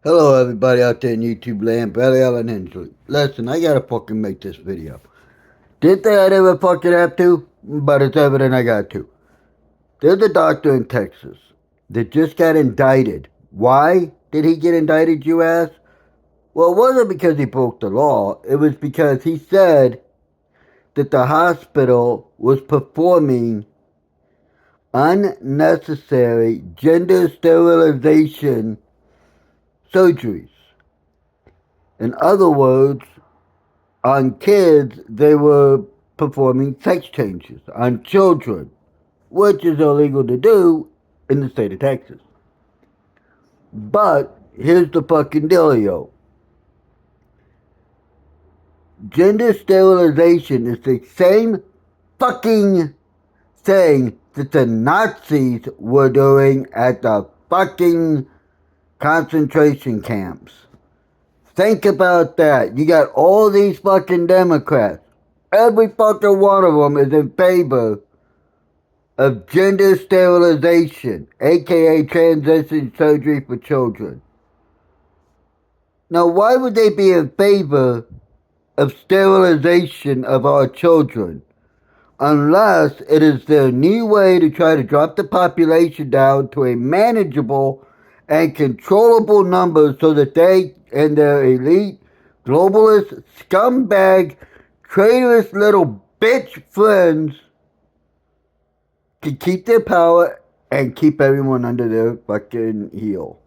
Hello everybody out there in YouTube land, Barry Allen Hensley. Listen, I gotta fucking make this video. Didn't think I'd ever fucking have to, but it's evident I got to. There's a doctor in Texas that just got indicted. Why did he get indicted, you ask? Well, it wasn't because he broke the law. It was because he said that the hospital was performing unnecessary gender sterilization surgeries. In other words, on kids, they were performing sex changes on children, which is illegal to do in the state of Texas. But here's the fucking dealio. Gender sterilization is the same fucking thing that the Nazis were doing at the fucking concentration camps. Think about that. You got all these fucking Democrats. Every fucking one of them is in favor of gender sterilization, aka transition surgery for children. Now, why would they be in favor of sterilization of our children? Unless it is their new way to try to drop the population down to a manageable and controllable number so that they and their elite, globalist, scumbag, traitorous little bitch friends can keep their power and keep everyone under their fucking heel.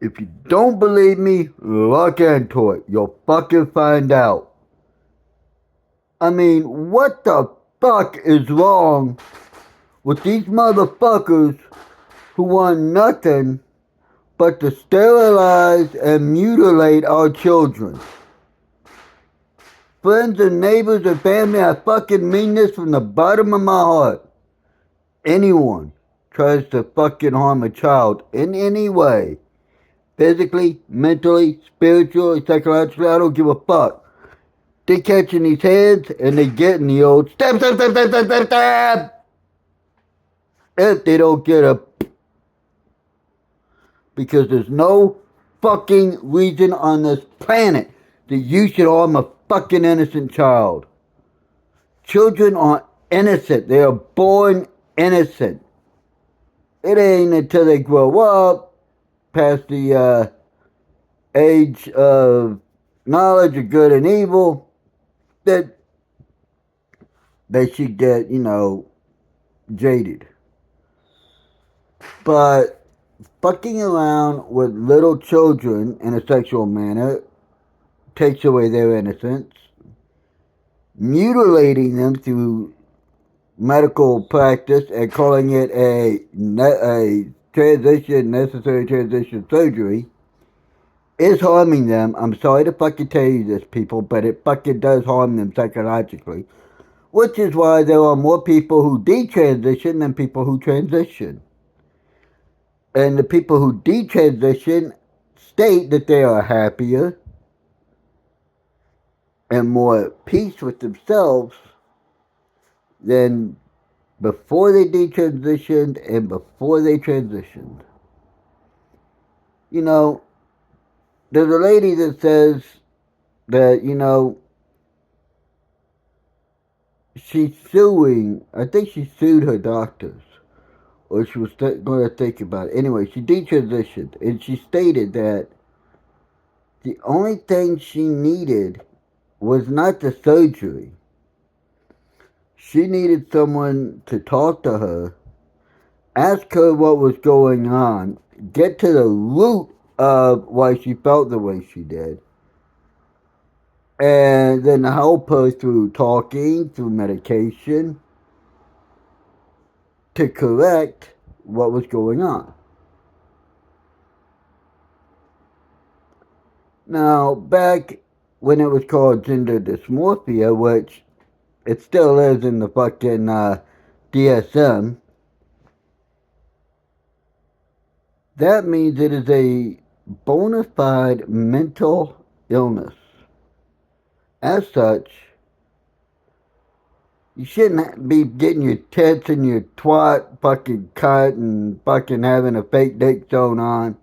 If you don't believe me, look into it. You'll fucking find out. I mean, what the fuck is wrong with these motherfuckers who want nothing but to sterilize and mutilate our children? Friends and neighbors and family, I fucking mean this from the bottom of my heart. Anyone tries to fucking harm a child in any way, physically, mentally, spiritually, psychologically, I don't give a fuck. They catching these hands and they getting the old stab, stab, stab, stab, stab, stab, stab. If they don't get a, because there's no fucking reason on this planet that you should harm a fucking innocent child. Children are innocent. They are born innocent. It ain't until they grow up past the age of knowledge of good and evil that they should get, jaded. But fucking around with little children in a sexual manner takes away their innocence. Mutilating them through medical practice and calling it a necessary transition surgery is harming them. I'm sorry to fucking tell you this, people, but it fucking does harm them psychologically. Which is why there are more people who detransition than people who transition. And the people who detransition state that they are happier and more at peace with themselves than before they detransitioned and before they transitioned. You know, there's a lady that says that, she's suing, I think she sued her doctors, or she was going to think about it. Anyway, she detransitioned, and she stated that the only thing she needed was not the surgery. She needed someone to talk to her, ask her what was going on, get to the root of why she felt the way she did, and then help her through talking, through medication, to correct what was going on. Now, back when it was called gender dysmorphia, which it still is in the fucking DSM, that means it is a bona fide mental illness. As such, You shouldn't be getting your tits and your twat fucking cut and fucking having a fake dick sewn on.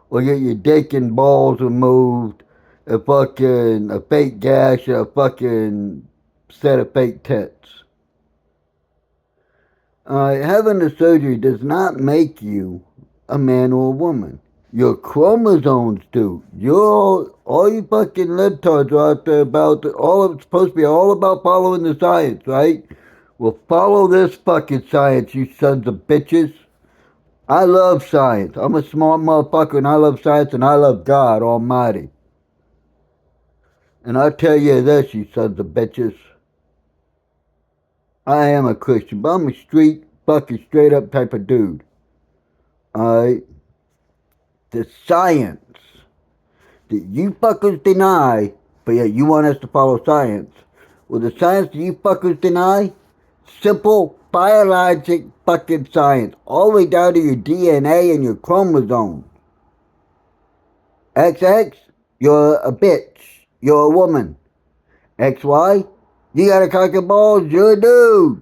Or get your dick and balls removed. A fake gash or a fucking set of fake tits. Having the surgery does not make you a man or a woman. Your chromosomes do. All you fucking libtards are out there about all it's supposed to be all about following the science, right? Well, follow this fucking science, you sons of bitches. I love science. I'm a smart motherfucker and I love science and I love God Almighty. And I tell you this, you sons of bitches. I am a Christian, but I'm a fucking straight up type of dude. Alright? The science that you fuckers deny, but yet you want us to follow science. Well, the science that you fuckers deny, simple biologic fucking science, all the way down to your DNA and your chromosomes. XX, you're a bitch. You're a woman. XY, you got a cock and balls, you're a dude.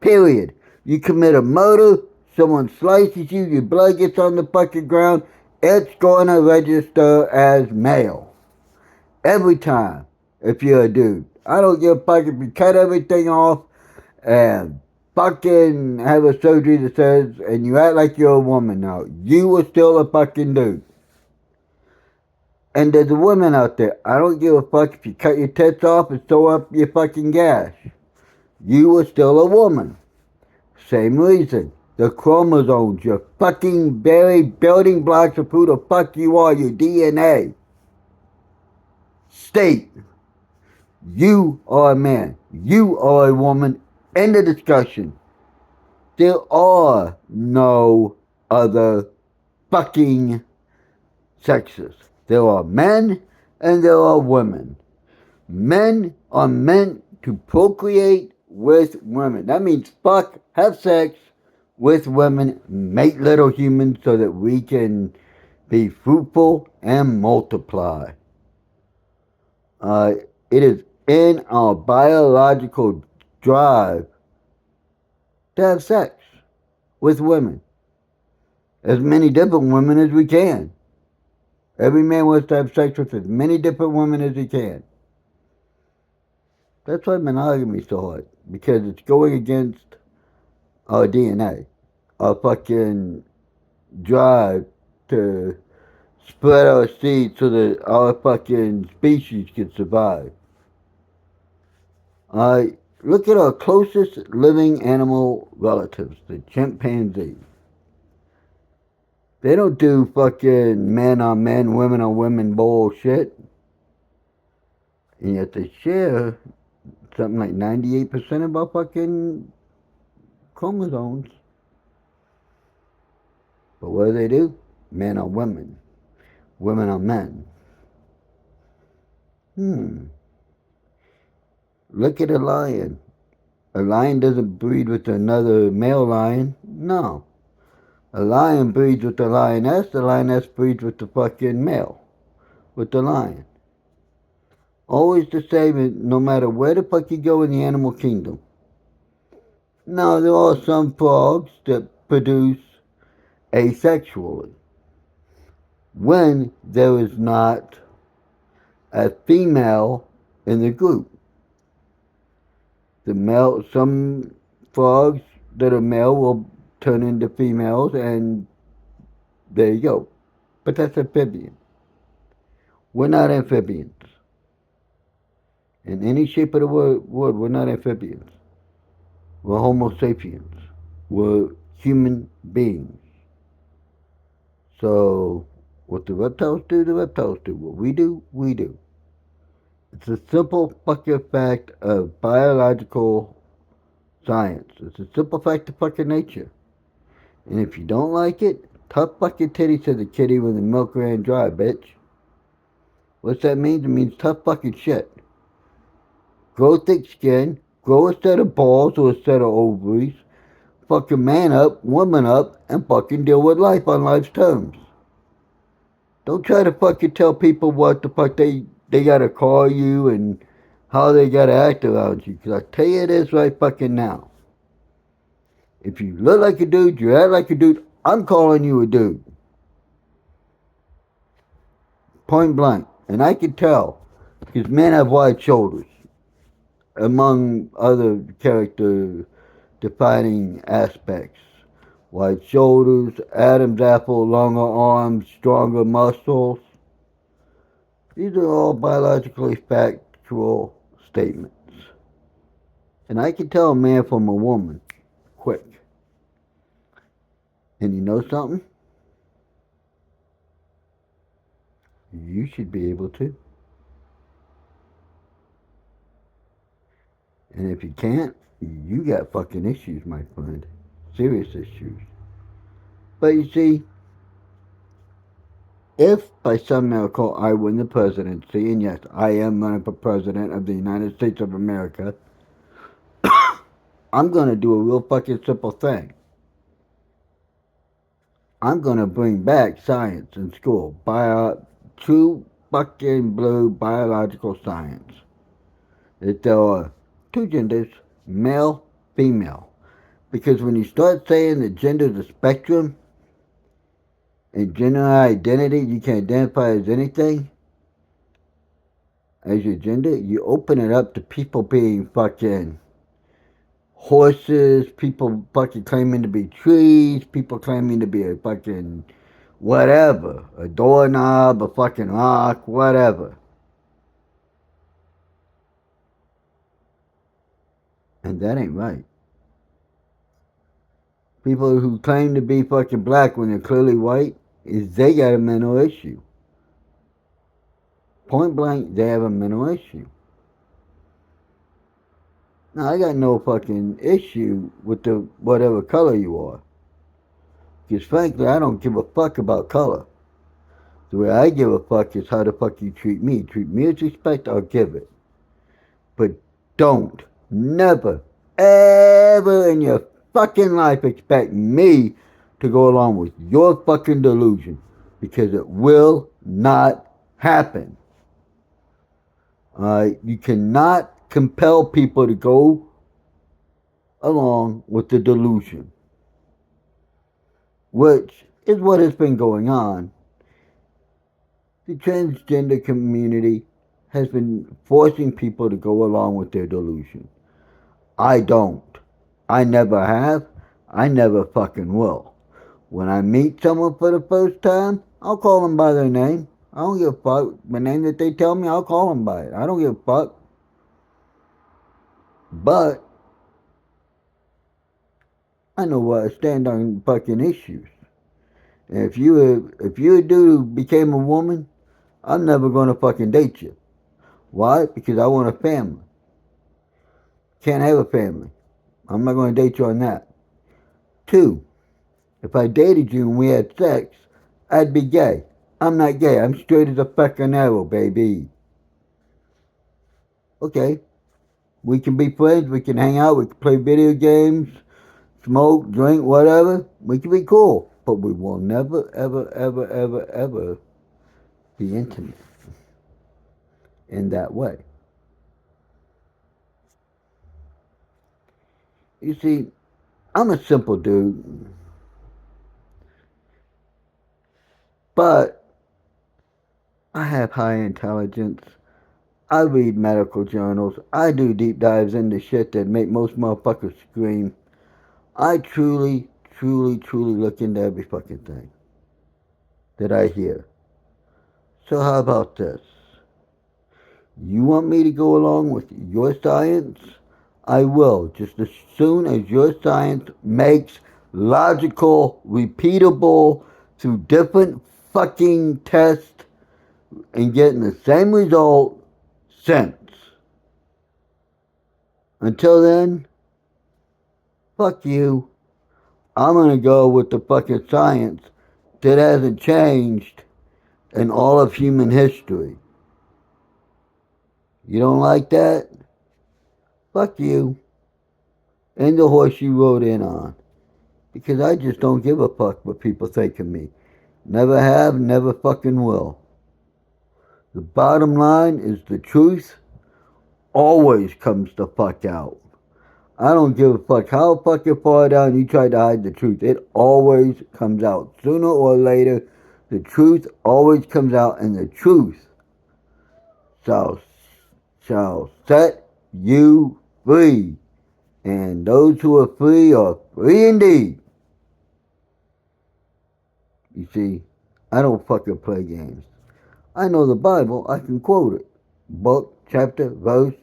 Period. You commit a murder, someone slices you, your blood gets on the fucking ground, it's going to register as male. Every time, if you're a dude. I don't give a fuck if you cut everything off and fucking have a surgery that says, and you act like you're a woman now. You are still a fucking dude. And there's a woman out there. I don't give a fuck if you cut your tits off and sew up your fucking gash. You are still a woman. Same reason. The chromosomes, your fucking very building blocks of who the fuck you are, your DNA. State, you are a man. You are a woman. End of discussion. There are no other fucking sexes. There are men and there are women. Men are meant to procreate with women. That means fuck, have sex with women, make little humans so that we can be fruitful and multiply. It is in our biological drive to have sex with women. As many different women as we can. Every man wants to have sex with as many different women as he can. That's why monogamy is so hard. Because it's going against our DNA. Our fucking drive to spread our seed so that our fucking species can survive. Look at our closest living animal relatives, the chimpanzee. They don't do fucking men on men, women on women bullshit. And yet they share something like 98% of our fucking chromosomes. But what do? Men on women. Women on men. Look at a lion. A lion doesn't breed with another male lion. No. A lion breeds with the lioness breeds with the fucking male. With the lion. Always the same, no matter where the fuck you go in the animal kingdom. Now, there are some frogs that produce asexually. When there is not a female in the group. Some frogs that are male will turn into females, and there you go. But that's amphibian. We're not amphibians. In any shape of the word, we're not amphibians. We're Homo sapiens. We're human beings. So, what the reptiles do, the reptiles do. What we do, we do. It's a simple fucking fact of biological science. It's a simple fact of fucking nature. And if you don't like it, tough fucking titty, said the kitty when the milk ran dry, bitch. What's that mean? It means tough fucking shit. Grow thick skin, grow a set of balls or a set of ovaries, fucking man up, woman up, and fucking deal with life on life's terms. Don't try to fucking tell people what the fuck they gotta call you and how they gotta act around you. Because I tell you this right fucking now. If you look like a dude, you act like a dude, I'm calling you a dude. Point blank. And I can tell. Because men have wide shoulders. Among other character defining aspects. Wide shoulders, Adam's apple, longer arms, stronger muscles. These are all biologically factual statements. And I can tell a man from a woman quick. And you know something? You should be able to. And if you can't, you got fucking issues, my friend. Serious issues. But you see, if by some miracle I win the presidency, and yes, I am running for president of the United States of America, I'm gonna do a real fucking simple thing. I'm gonna bring back science in school. True fucking blue biological science. That there are two genders, male, female. Because when you start saying that gender is a spectrum, and gender identity, you can identify as anything as your gender, you open it up to people being fucking horses, people fucking claiming to be trees, people claiming to be a fucking whatever, a doorknob, a fucking rock, whatever. And that ain't right. People who claim to be fucking black when they're clearly white, is they got a mental issue. Point blank, they have a mental issue. Now, I got no fucking issue with the whatever color you are. Because frankly, I don't give a fuck about color. The way I give a fuck is how the fuck you treat me. Treat me with respect, I'll give it. But don't, never, ever in your fucking life expect me to go along with your fucking delusion. Because it will not happen. Alright? You cannot compel people to go along with the delusion. Which is what has been going on. The transgender community has been forcing people to go along with their delusion. I don't. I never have. I never fucking will. When I meet someone for the first time, I'll call them by their name. I don't give a fuck. The name that they tell me, I'll call them by it. I don't give a fuck. But I know where I stand on fucking issues. And if you a dude who became a woman, I'm never gonna fucking date you. Why? Because I want a family. Can't have a family. I'm not gonna date you on that. Two, if I dated you and we had sex, I'd be gay. I'm not gay. I'm straight as a fucking arrow, baby. Okay. We can be friends. We can hang out. We can play video games, smoke, drink, whatever. We can be cool. But we will never, ever, ever, ever, ever be intimate in that way. You see, I'm a simple dude. But I have high intelligence. I read medical journals. I do deep dives into shit that make most motherfuckers scream. I truly, truly, truly look into every fucking thing that I hear. So how about this? You want me to go along with your science? I will, just as soon as your science makes logical, repeatable, through different fucking tests and getting the same result sense. Until then, fuck you. I'm gonna go with the fucking science that hasn't changed in all of human history. You don't like that? Fuck you. And the horse you rode in on. Because I just don't give a fuck what people think of me. Never have, never fucking will. The bottom line is the truth always comes the fuck out. I don't give a fuck how fucking far down you try to hide the truth. It always comes out. Sooner or later, the truth always comes out, and the truth shall, shall set you free. And those who are free indeed. You see, I don't fucking play games. I know the Bible. I can quote it. Book, chapter, verse.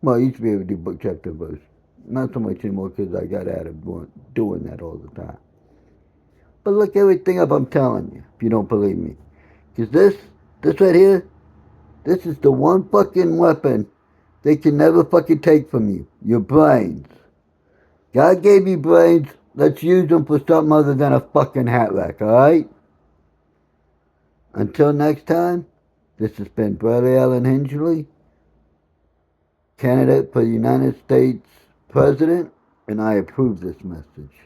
Well, I used to be able to do book, chapter, verse. Not so much anymore because I got out of doing that all the time. But look everything up I'm telling you, if you don't believe me. Because this right here, this is the one fucking weapon they can never fucking take from you. Your brains. God gave you brains. Let's use them for something other than a fucking hat rack, alright? Until next time, this has been Brother Allen Hingley, candidate for the United States President, and I approve this message.